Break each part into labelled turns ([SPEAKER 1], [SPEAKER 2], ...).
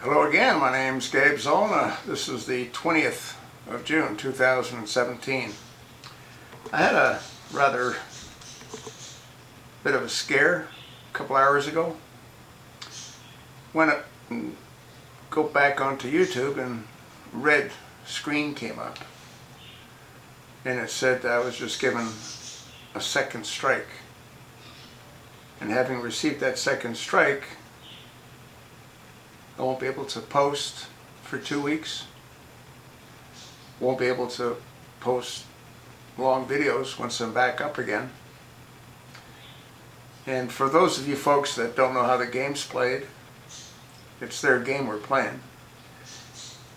[SPEAKER 1] Hello again, my name's Gabe Zollner. This is the 20th of June 2017. I had a rather bit of a scare a couple hours ago. Went up and go back onto YouTube and red screen came up. And it said I was just given a second strike. And having received that second strike, I won't be able to post for 2 weeks. Won't be able to post long videos once I'm back up again. And for those of you folks that don't know how the game's played, it's their game we're playing.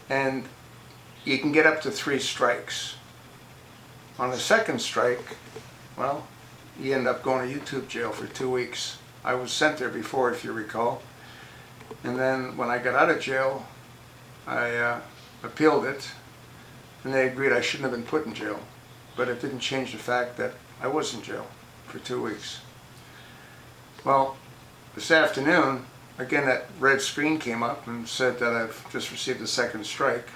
[SPEAKER 1] And you can get up to 3 strikes. On the second strike, well, you end up going to YouTube jail for 2 weeks. I was sent there before, if you recall. And then when I got out of jail, I appealed it, and they agreed I shouldn't have been put in jail. But it didn't change the fact that I was in jail for 2 weeks. Well, this afternoon, again that red screen came up and said that I've just received a second strike.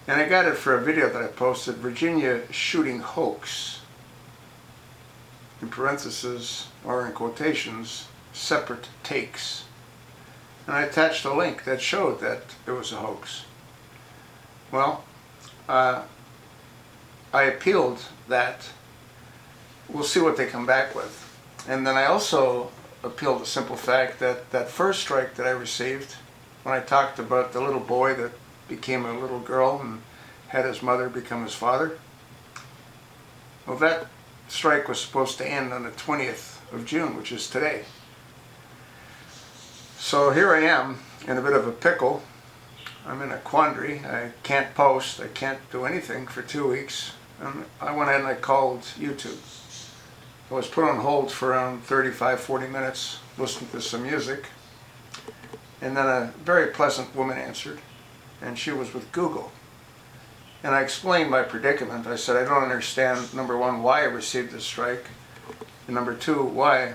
[SPEAKER 1] And I got it for a video that I posted, Virginia shooting hoax, in parentheses, or in quotations, separate takes. And I attached a link that showed that it was a hoax. Well, I appealed that. We'll see what they come back with. And then I also appealed the simple fact that that first strike that I received, when I talked about the little boy that became a little girl and had his mother become his father, well, that strike was supposed to end on the 20th of June, which is today. So here I am in a bit of a pickle. I'm in a quandary. I can't post. I can't do anything for 2 weeks. And I went ahead and I called YouTube. I was put on hold for around 35-40 minutes, listening to some music. And then a very pleasant woman answered, and she was with Google. And I explained my predicament. I said, I don't understand, number one, why I received this strike, and number two, why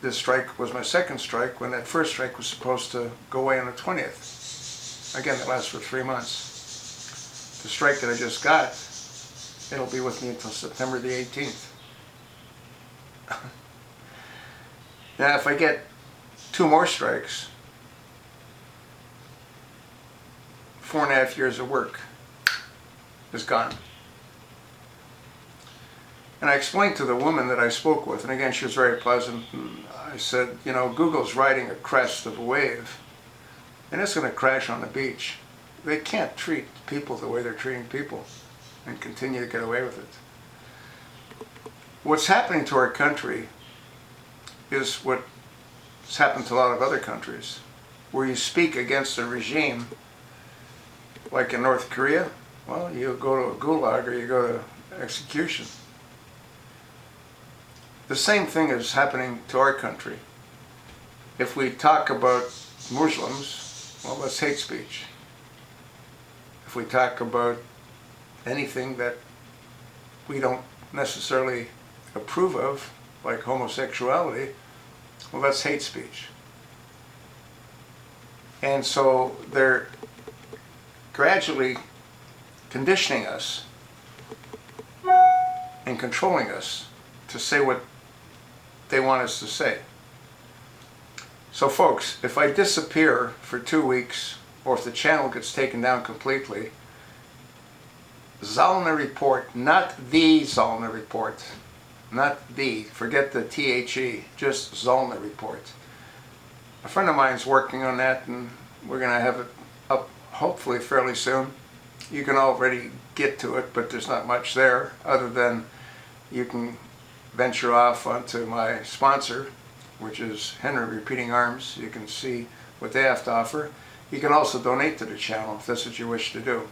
[SPEAKER 1] this strike was my second strike when that first strike was supposed to go away on the 20th. Again, it lasts for 3 months. The strike that I just got, it'll be with me until September the 18th. Now, if I get 2 more strikes, 4.5 years of work is gone. And I explained to the woman that I spoke with, and again, she was very pleasant, and I said, you know, Google's riding a crest of a wave, and it's going to crash on the beach. They can't treat people the way they're treating people and continue to get away with it. What's happening to our country is what's happened to a lot of other countries, where you speak against a regime, like in North Korea, well, you go to a gulag or you go to execution. The same thing is happening to our country. If we talk about Muslims, well, that's hate speech. If we talk about anything that we don't necessarily approve of, like homosexuality, well, that's hate speech. And so they're gradually conditioning us and controlling us to say what they want us to say. So folks, if I disappear for 2 weeks, or if the channel gets taken down completely, Zollner Report, not the Zollner Report, not the, forget the THE, just Zollner Report. A friend of mine's working on that, and we're going to have it up hopefully fairly soon. You can already get to it, but there's not much there other than you can venture off onto my sponsor, which is Henry Repeating Arms. You can see what they have to offer. You can also donate to the channel if that's what you wish to do.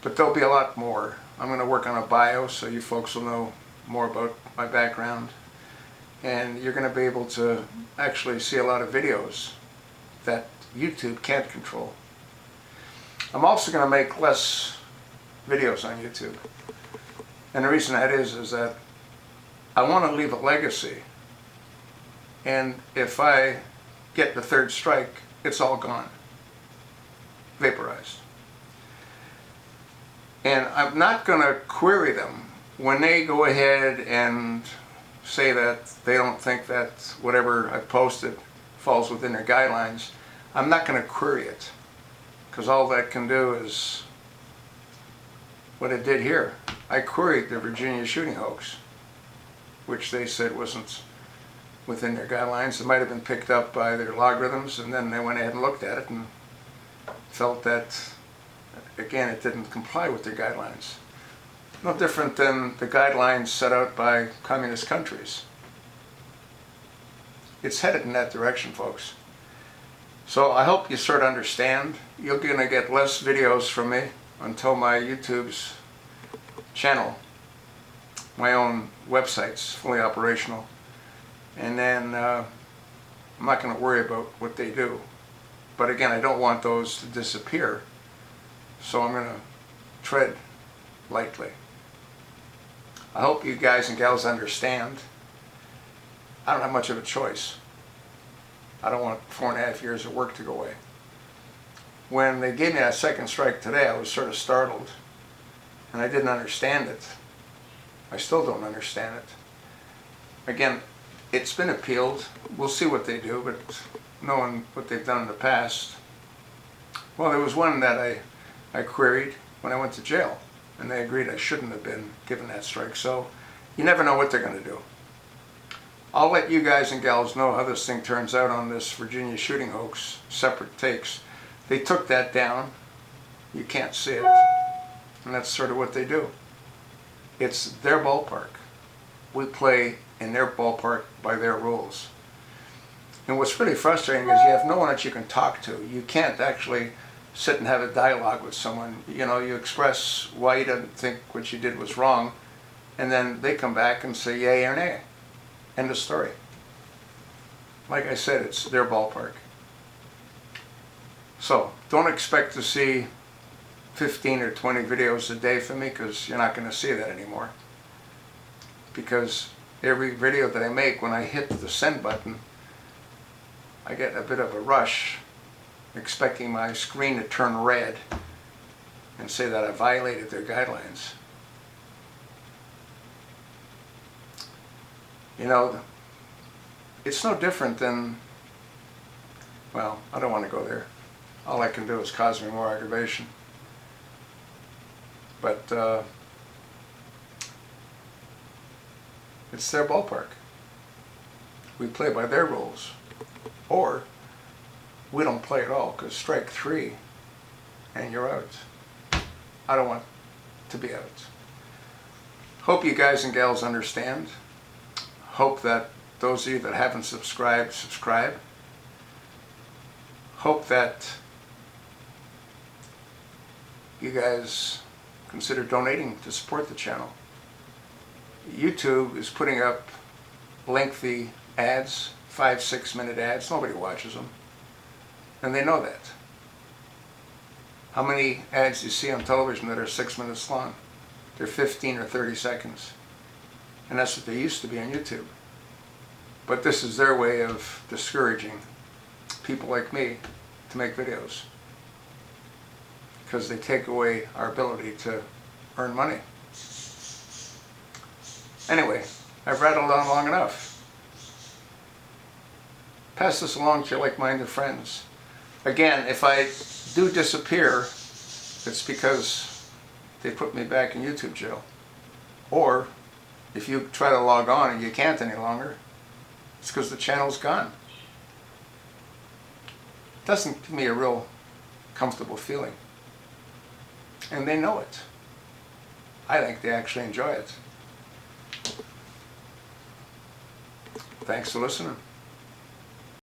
[SPEAKER 1] But there'll be a lot more. I'm going to work on a bio so you folks will know more about my background. And you're going to be able to actually see a lot of videos that YouTube can't control. I'm also going to make less videos on YouTube. And the reason that is that I want to leave a legacy. And if I get the third strike, it's all gone. vaporized. And I'm not going to query them when they go ahead and say that they don't think that whatever I posted falls within their guidelines. I'm not going to query it, because all that can do is what it did here. I queried the Virginia shooting hoax, which they said wasn't within their guidelines. It might have been picked up by their logarithms, and then they went ahead and looked at it and felt that, again, it didn't comply with their guidelines. No different than the guidelines set out by communist countries. It's headed in that direction, folks. So I hope you sort of understand. You're going to get less videos from me until my YouTube's channel, my own website's fully operational. And then I'm not going to worry about what they do. But again, I don't want those to disappear. So I'm going to tread lightly. I hope you guys and gals understand. I don't have much of a choice. I don't want 4.5 years of work to go away. When they gave me that second strike today, I was sort of startled. And I didn't understand it. I still don't understand it. Again, it's been appealed. We'll see what they do, but knowing what they've done in the past. Well, there was one that I queried when I went to jail, and they agreed I shouldn't have been given that strike. So you never know what they're going to do. I'll let you guys and gals know how this thing turns out on this Virginia shooting hoax, separate takes. They took that down. You can't see it. And that's sort of what they do. It's their ballpark. We play in their ballpark by their rules. And what's really frustrating is you have no one that you can talk to. You can't actually sit and have a dialogue with someone. You know, you express why you didn't think what you did was wrong, and then they come back and say yay or nay. End of story. Like I said, it's their ballpark. So don't expect to see 15 or 20 videos a day from me, because you're not going to see that anymore. Because every video that I make, when I hit the send button, I get a bit of a rush, expecting my screen to turn red and say that I violated their guidelines. You know, it's no different than, well, I don't want to go there. All I can do is cause me more aggravation. But it's their ballpark. We play by their rules. Or we don't play at all, because strike 3 and you're out. I don't want to be out. Hope you guys and gals understand. Hope that those of you that haven't subscribed, subscribe. Hope that you guys consider donating to support the channel. YouTube is putting up lengthy ads, 5-6 minute ads. Nobody watches them. And they know that. How many ads do you see on television that are 6 minutes long? They're 15 or 30 seconds. And that's what they used to be on YouTube. But this is their way of discouraging people like me to make videos, because they take away our ability to earn money. Anyway, I've rattled on long enough. Pass this along to your like-minded friends. Again, if I do disappear, it's because they put me back in YouTube jail. Or if you try to log on and you can't any longer, it's because the channel's gone. It doesn't give me a real comfortable feeling. And they know it. I think they actually enjoy it. Thanks for listening.